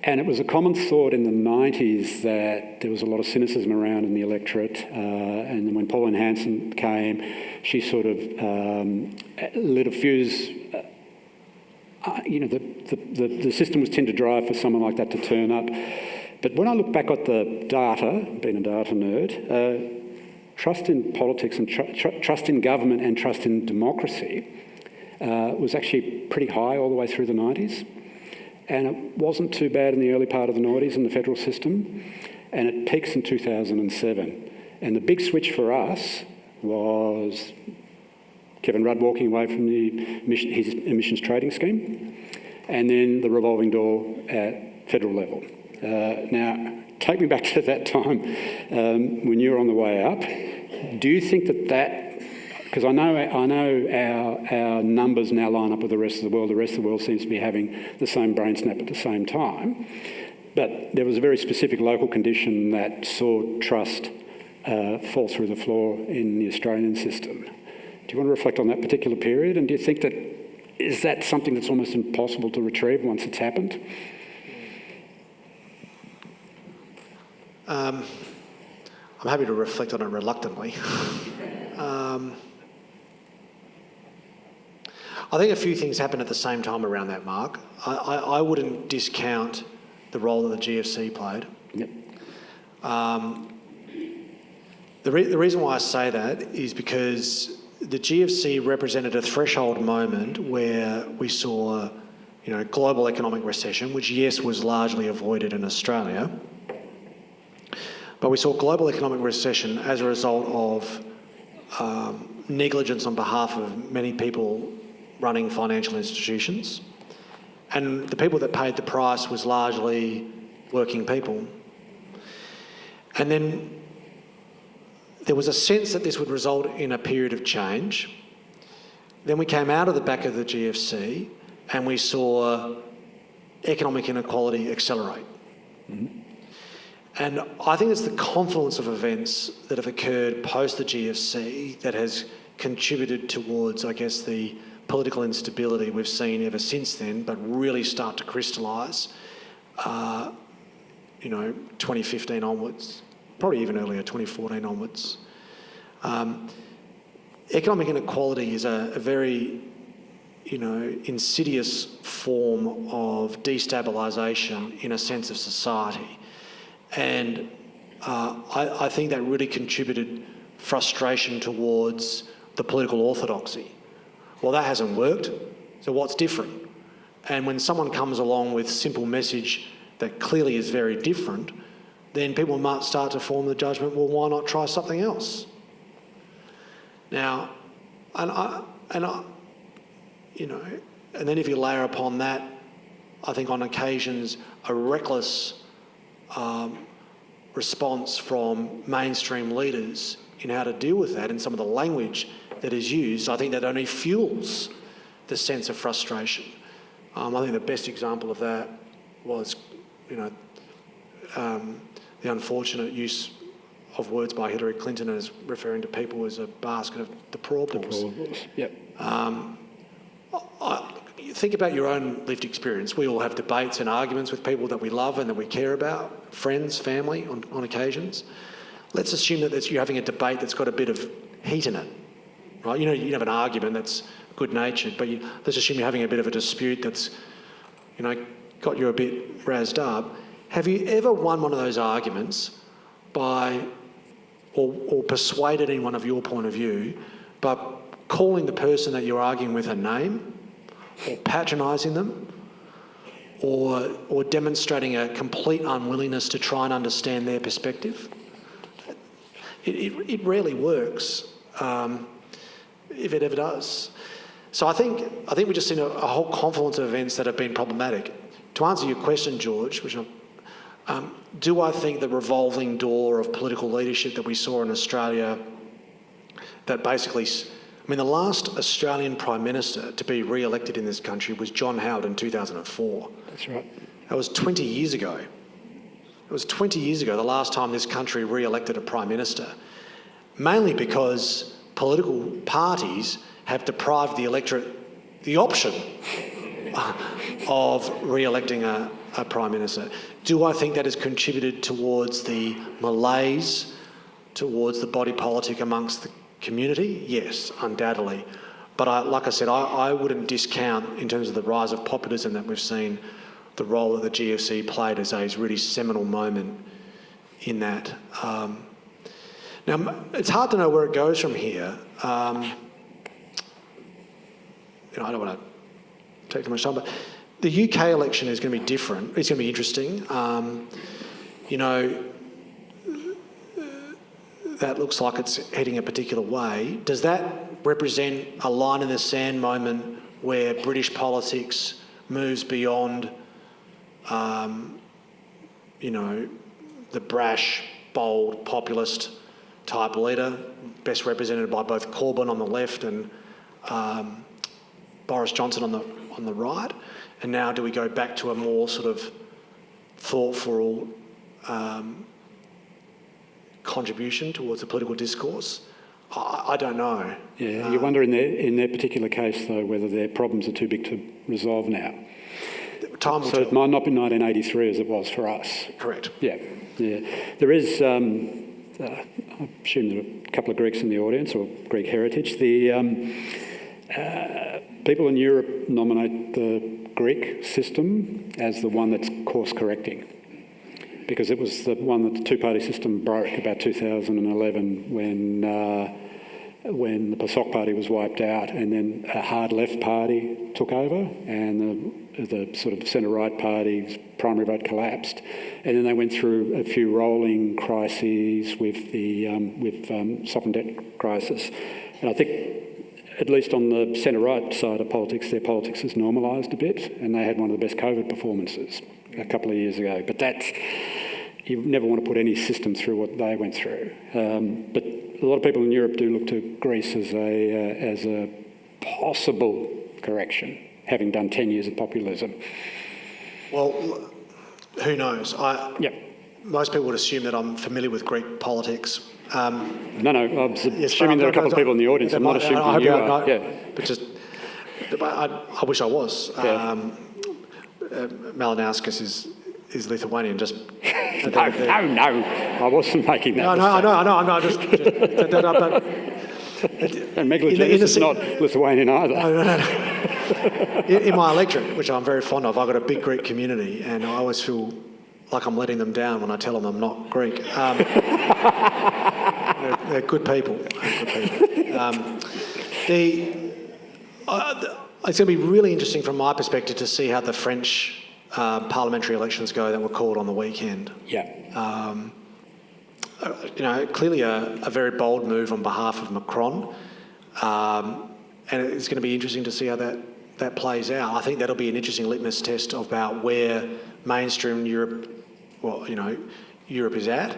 And it was a common thought in the 90s that there was a lot of cynicism around in the electorate. And then when Pauline Hanson came, she sort of lit a fuse. The system was Tinder Drive for someone like that to turn up. But when I look back at the data, being a data nerd, trust in politics and trust in government and trust in democracy was actually pretty high all the way through the 90s. And it wasn't too bad in the early part of the 90s in the federal system. And it peaks in 2007. And the big switch for us was Kevin Rudd walking away from his emissions trading scheme, and then the revolving door at federal level. Now, take me back to that time when you were on the way up. Do you think that because I know our numbers now line up with the rest of the world. The rest of the world seems to be having the same brain snap at the same time. But there was a very specific local condition that saw trust fall through the floor in the Australian system. Do you want to reflect on that particular period? And do you think that is that something that's almost impossible to retrieve once it's happened? I'm happy to reflect on it reluctantly. I think a few things happened at the same time around that, Mark. I wouldn't discount the role that the GFC played. Yep. The reason why I say that is because the GFC represented a threshold moment where we saw, global economic recession, which, yes, was largely avoided in Australia. But we saw global economic recession as a result of negligence on behalf of many people running financial institutions. And the people that paid the price was largely working people. And then there was a sense that this would result in a period of change. Then we came out of the back of the GFC and we saw economic inequality accelerate. Mm-hmm. And I think it's the confluence of events that have occurred post the GFC that has contributed towards, I guess, the political instability we've seen ever since then, but really start to crystallise, 2015 onwards, probably even earlier, 2014 onwards. Economic inequality is a very, insidious form of destabilisation in a sense of society. And I think that really contributed frustration towards the political orthodoxy. Well, that hasn't worked, so what's different? And when someone comes along with simple message that clearly is very different, then people might start to form the judgment, well, why not try something else? Now, and then if you layer upon that, I think on occasions a reckless response from mainstream leaders in how to deal with that and some of the language that is used, I think that only fuels the sense of frustration. I think the best example of that was, the unfortunate use of words by Hillary Clinton as referring to people as a basket of deplorables. Yep. Think about your own lived experience. We all have debates and arguments with people that we love and that we care about, friends, family on occasions. Let's assume that you're having a debate that's got a bit of heat in it, right? You have an argument that's good-natured, but let's assume you're having a bit of a dispute that's, got you a bit razzed up. Have you ever won one of those arguments by, or persuaded anyone of your point of view, by calling the person that you're arguing with a name, or patronising them, or demonstrating a complete unwillingness to try and understand their perspective? It rarely works, if it ever does. So I think we've just seen a whole confluence of events that have been problematic. To answer your question, George, do I think the revolving door of political leadership that we saw in Australia, that basically, the last Australian Prime Minister to be re-elected in this country was John Howard in 2004. That's right. That was 20 years ago. It was 20 years ago, the last time this country re-elected a Prime Minister, mainly because political parties have deprived the electorate the option of re-electing a Prime Minister. Do I think that has contributed towards the malaise, towards the body politic amongst the community? Yes, undoubtedly. But like I said, I wouldn't discount, in terms of the rise of populism that we've seen, the role that the GFC played as a really seminal moment in that. Now, it's hard to know where it goes from here. I don't want to take too much time, but the UK election is going to be different. It's going to be interesting. That looks like it's heading a particular way. Does that represent a line in the sand moment where British politics moves beyond, the brash, bold, populist type leader, best represented by both Corbyn on the left and Boris Johnson on the right? And now do we go back to a more sort of thoughtful contribution towards the political discourse? I don't know. Yeah, you wonder in their particular case, though, whether their problems are too big to resolve now. Time will so tell. It might not be 1983 as it was for us. Correct. Yeah. There is, I assume there are a couple of Greeks in the audience, or Greek heritage. People in Europe nominate the Greek system as the one that's course correcting, because it was the one that the two-party system broke about 2011 when the PASOK party was wiped out, and then a hard left party took over, and the sort of centre-right party's primary vote collapsed, and then they went through a few rolling crises with the sovereign debt crisis, and I think, at least on the centre-right side of politics, their politics has normalised a bit, and they had one of the best COVID performances a couple of years ago. But you never want to put any system through what they went through. But a lot of people in Europe do look to Greece as a possible correction, having done 10 years of populism. Well, who knows? Most people would assume that I'm familiar with Greek politics. No, I'm assuming there are a couple of people in the audience. I'm not assuming you are. I wish I was. Malinauskas is Lithuanian. Just no, I wasn't making that. No, I'm not just. And Megalogenis is not Lithuanian either. No. In my electorate, which I'm very fond of, I've got a big Greek community, and I always feel like I'm letting them down when I tell them I'm not Greek. They're good people. It's going to be really interesting from my perspective to see how the French parliamentary elections go that were called on the weekend. Yeah. Clearly a very bold move on behalf of Macron, and it's going to be interesting to see how that plays out. I think that'll be an interesting litmus test about where mainstream Europe is at.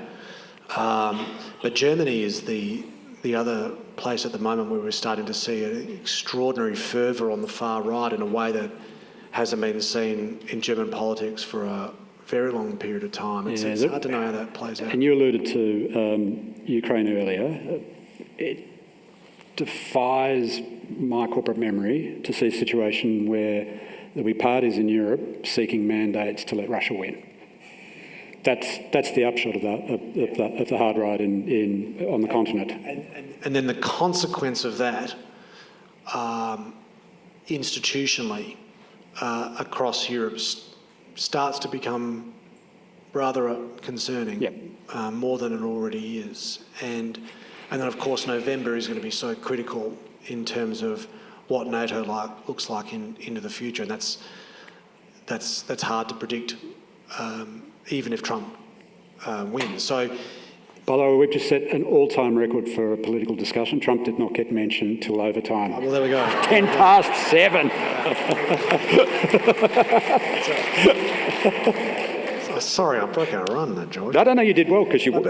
But Germany is the other place at the moment where we're starting to see an extraordinary fervour on the far right in a way that hasn't been seen in German politics for a very long period of time. It's hard to know how that plays out. And you alluded to Ukraine earlier. It defies my corporate memory to see a situation where there'll be parties in Europe seeking mandates to let Russia win. That's the upshot of the hard right on the continent. And then the consequence of that, institutionally, across Europe, starts to become rather concerning, more than it already is. And then, of course, November is going to be so critical in terms of what NATO looks like into the future, and that's hard to predict. Even if Trump wins. So, by the way, we've just set an all-time record for a political discussion. Trump did not get mentioned till overtime. Well, there we go. 7:10. Sorry, I broke our run there, George. No, you did well because you. Look,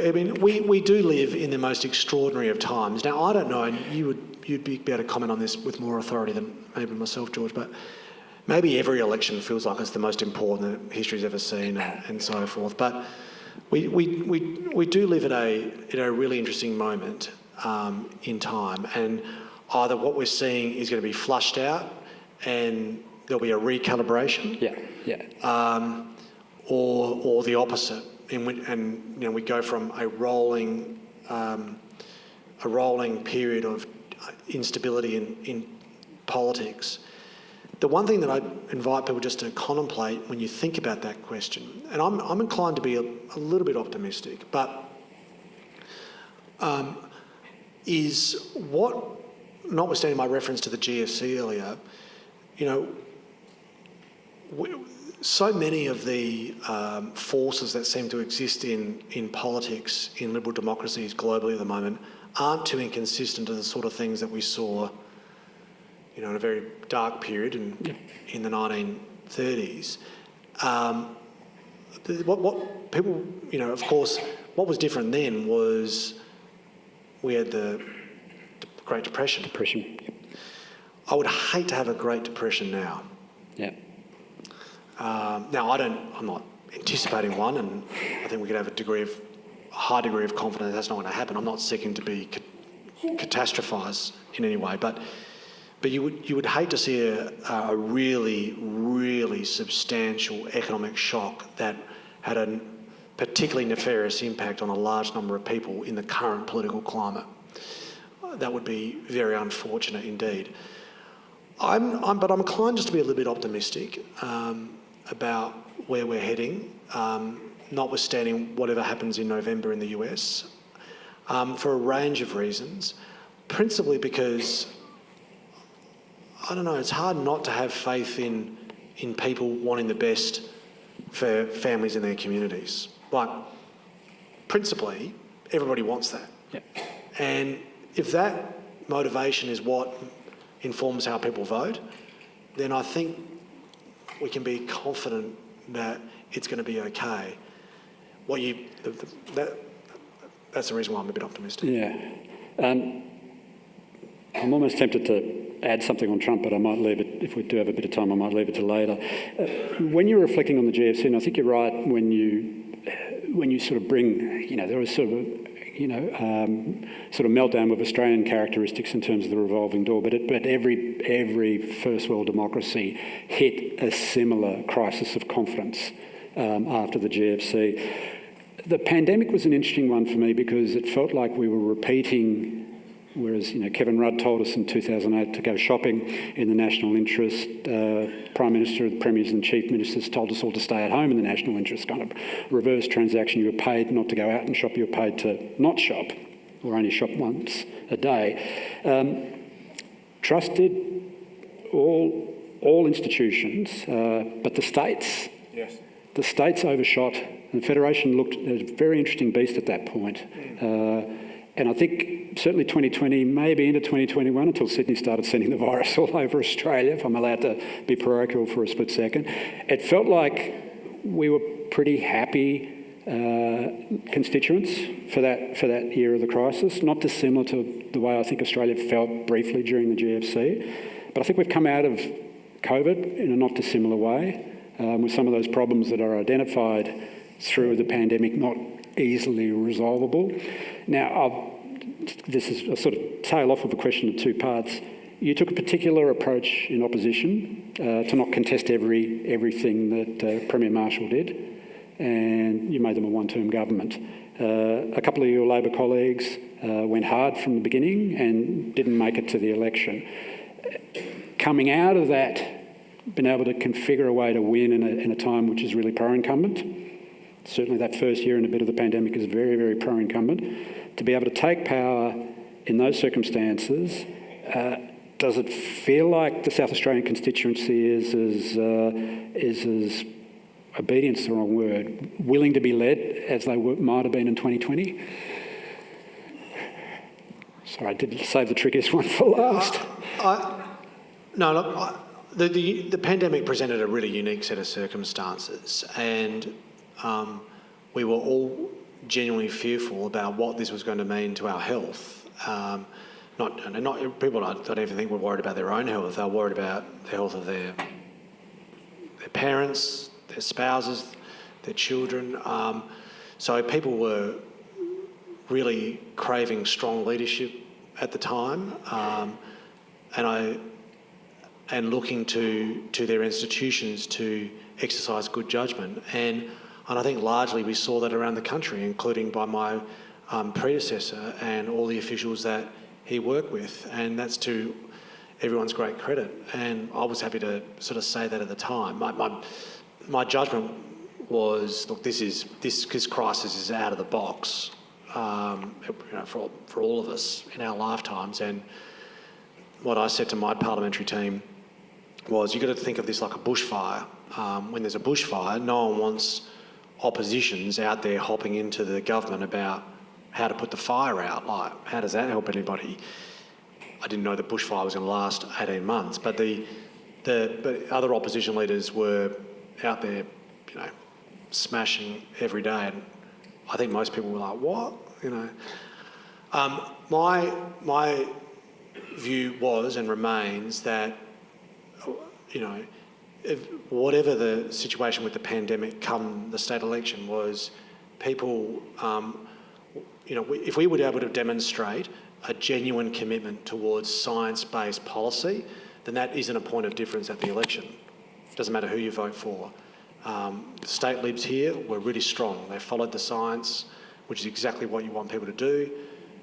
I mean, we do live in the most extraordinary of times. Now, I don't know, and you'd be able to comment on this with more authority than maybe myself, George, but maybe every election feels like it's the most important that history's ever seen, and so forth. But we do live at a really interesting moment in time, and either what we're seeing is going to be flushed out and there'll be a recalibration, or the opposite, and we go from a rolling period of instability in politics. The one thing that I invite people just to contemplate when you think about that question, and I'm inclined to be a little bit optimistic, but is what, notwithstanding my reference to the GFC earlier, so many of the forces that seem to exist in politics, in liberal democracies globally at the moment, aren't too inconsistent to the sort of things that we saw, in a very dark period in the 1930s. What people, of course, what was different then was we had the Great Depression. I would hate to have a Great Depression now. Yeah. Now, I'm not anticipating one, and I think we could have a high degree of confidence that's not going to happen. I'm not seeking to be catastrophise in any way, but you would hate to see a really, really substantial economic shock that had a particularly nefarious impact on a large number of people in the current political climate. That would be very unfortunate indeed. But I'm inclined just to be a little bit optimistic about where we're heading, notwithstanding whatever happens in November in the US, for a range of reasons, principally because, I don't know, it's hard not to have faith in people wanting the best for families in their communities. Like, principally, everybody wants that. Yep. And if that motivation is what informs how people vote, then I think we can be confident that it's going to be okay. That's the reason why I'm a bit optimistic. Yeah. I'm almost tempted to add something on Trump, but I might leave it, if we do have a bit of time, I might leave it to later. When you're reflecting on the GFC, and I think you're right when you sort of bring, there was sort of meltdown of Australian characteristics in terms of the revolving door, but every first world democracy hit a similar crisis of confidence after the GFC. The pandemic was an interesting one for me because it felt like we were repeating. Whereas, Kevin Rudd told us in 2008 to go shopping in the national interest, Prime Minister, the Premiers and Chief Ministers told us all to stay at home in the national interest, kind of reverse transaction. You were paid not to go out and shop, you were paid to not shop, or only shop once a day. Trusted all institutions, but the states. Yes. The states overshot, and the Federation looked a very interesting beast at that point. And I think certainly 2020, maybe into 2021, until Sydney started sending the virus all over Australia, if I'm allowed to be parochial for a split second, it felt like we were pretty happy constituents for that year of the crisis, not dissimilar to the way I think Australia felt briefly during the GFC. But I think we've come out of COVID in a not dissimilar way, with some of those problems that are identified through the pandemic not easily resolvable. Now, this is a sort of tail off of a question of two parts. You took a particular approach in opposition to not contest everything that Premier Marshall did, and you made them a one-term government. A couple of your Labor colleagues went hard from the beginning and didn't make it to the election. Coming out of that, been able to configure a way to win in a time which is really pro-incumbent. Certainly that first year and a bit of the pandemic is very, very pro-incumbent. To be able to take power in those circumstances, does it feel like the South Australian constituency is as obedience is the wrong word, willing to be led as they might have been in 2020? Sorry, I did save the trickiest one for last. The pandemic presented a really unique set of circumstances, and we were all genuinely fearful about what this was going to mean to our health. Not people. I don't even think were worried about their own health. They were worried about the health of their their parents, their spouses, their children. So people were really craving strong leadership at the time, and looking to their institutions to exercise good judgment. And I think largely we saw that around the country, including by my predecessor and all the officials that he worked with, and that's to everyone's great credit. And I was happy to sort of say that at the time. My judgment was, look, this crisis is out of the box, for all of us in our lifetimes. And what I said to my parliamentary team was, you've got to think of this like a bushfire. When there's a bushfire, no one wants oppositions out there hopping into the government about how to put the fire out. Like, how does that help anybody? I didn't know the bushfire was going to last 18 months, but but other opposition leaders were out there, smashing every day, and I think most people were like, "What?" My view was and remains that, whatever the situation with the pandemic come the state election was, people, if we were able to demonstrate a genuine commitment towards science-based policy, then that isn't a point of difference at the election. It doesn't matter who you vote for. The state libs here were really strong. They followed the science, which is exactly what you want people to do,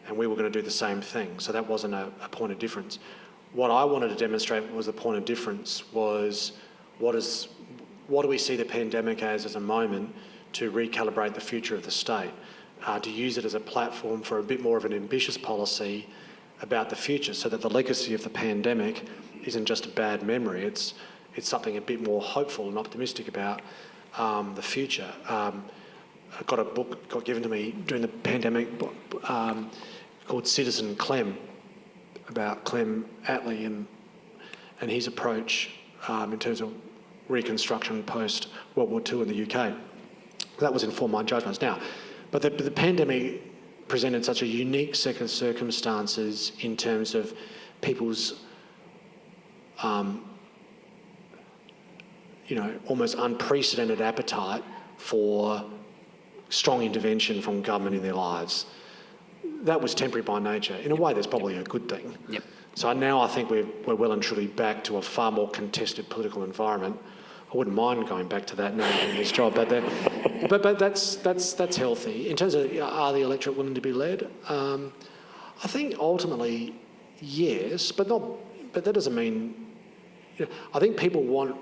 and we were going to do the same thing. So that wasn't a point of difference. What I wanted to demonstrate was the point of difference was what do we see the pandemic as a moment to recalibrate the future of the state, to use it as a platform for a bit more of an ambitious policy about the future, so that the legacy of the pandemic isn't just a bad memory, it's something a bit more hopeful and optimistic about the future. I got a book got given to me during the pandemic called Citizen Clem, about Clem Attlee and his approach in terms of reconstruction post World War II in the UK. That was informed my judgments. Now, but the pandemic presented such a unique set of circumstances in terms of people's almost unprecedented appetite for strong intervention from government in their lives. That was temporary by nature. In a way, that's probably a good thing. Yep. So now I think we're well and truly back to a far more contested political environment. I wouldn't mind going back to that now in this job, but that's healthy. In terms of are the electorate willing to be led, I think ultimately yes, but that doesn't mean. I think people want.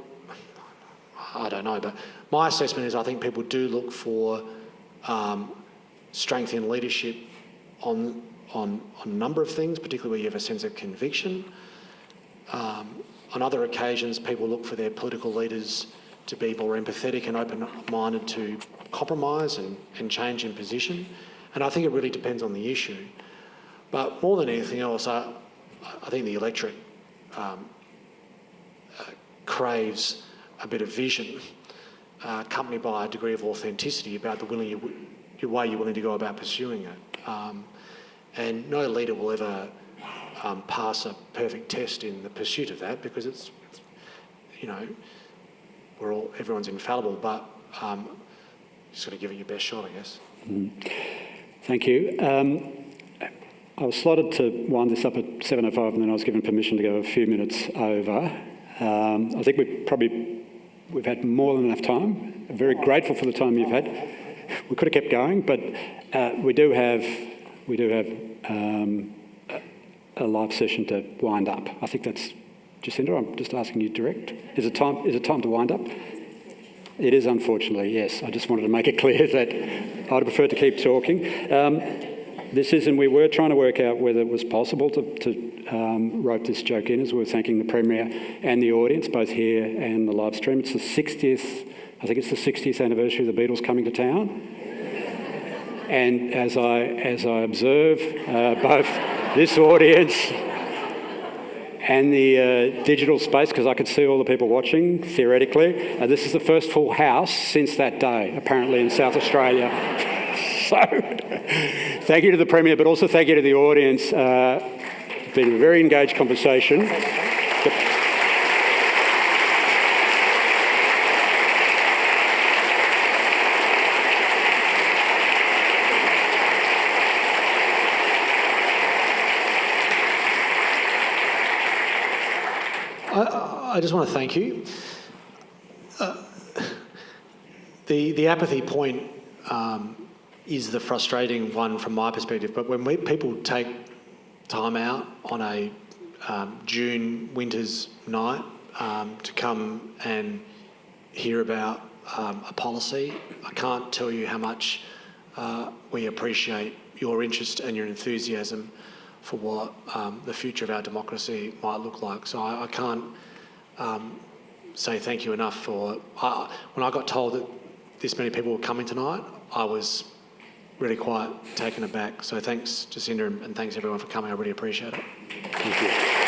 I don't know, but my assessment is I think people do look for strength in leadership on a number of things, particularly where you have a sense of conviction. On other occasions, people look for their political leaders to be more empathetic and open-minded to compromise and change in position. And I think it really depends on the issue. But more than anything else, I think the electorate craves a bit of vision, accompanied by a degree of authenticity about the way you're willing to go about pursuing it. And no leader will ever pass a perfect test in the pursuit of that, because it's everyone's infallible, but just got to give it your best shot, I guess. Thank you. I was slotted to wind this up at 7:05, and then I was given permission to go a few minutes over. I think we've had more than enough time. I'm very grateful for the time you've had. We could have kept going, but we do have a live session to wind up. I think that's Jacinda. I'm just asking you direct. Is it time to wind up? It is, unfortunately, yes. I just wanted to make it clear that I'd prefer to keep talking. And we were trying to work out whether it was possible to rope this joke in as we were thanking the Premier and the audience, both here and the live stream. It's the 60th anniversary of the Beatles coming to town. And as I observe both this audience and the digital space, because I could see all the people watching, theoretically, this is the first full house since that day, apparently in South Australia. So, thank you to the Premier, but also thank you to the audience. It's been a very engaged conversation. I just want to thank you. The apathy point is the frustrating one from my perspective, but when people take time out on a June winter's night to come and hear about a policy, I can't tell you how much we appreciate your interest and your enthusiasm for what the future of our democracy might look like. So I can't say thank you enough for... when I got told that this many people were coming tonight, I was really quite taken aback. So thanks, Jacinda, and thanks everyone for coming. I really appreciate it. Thank you.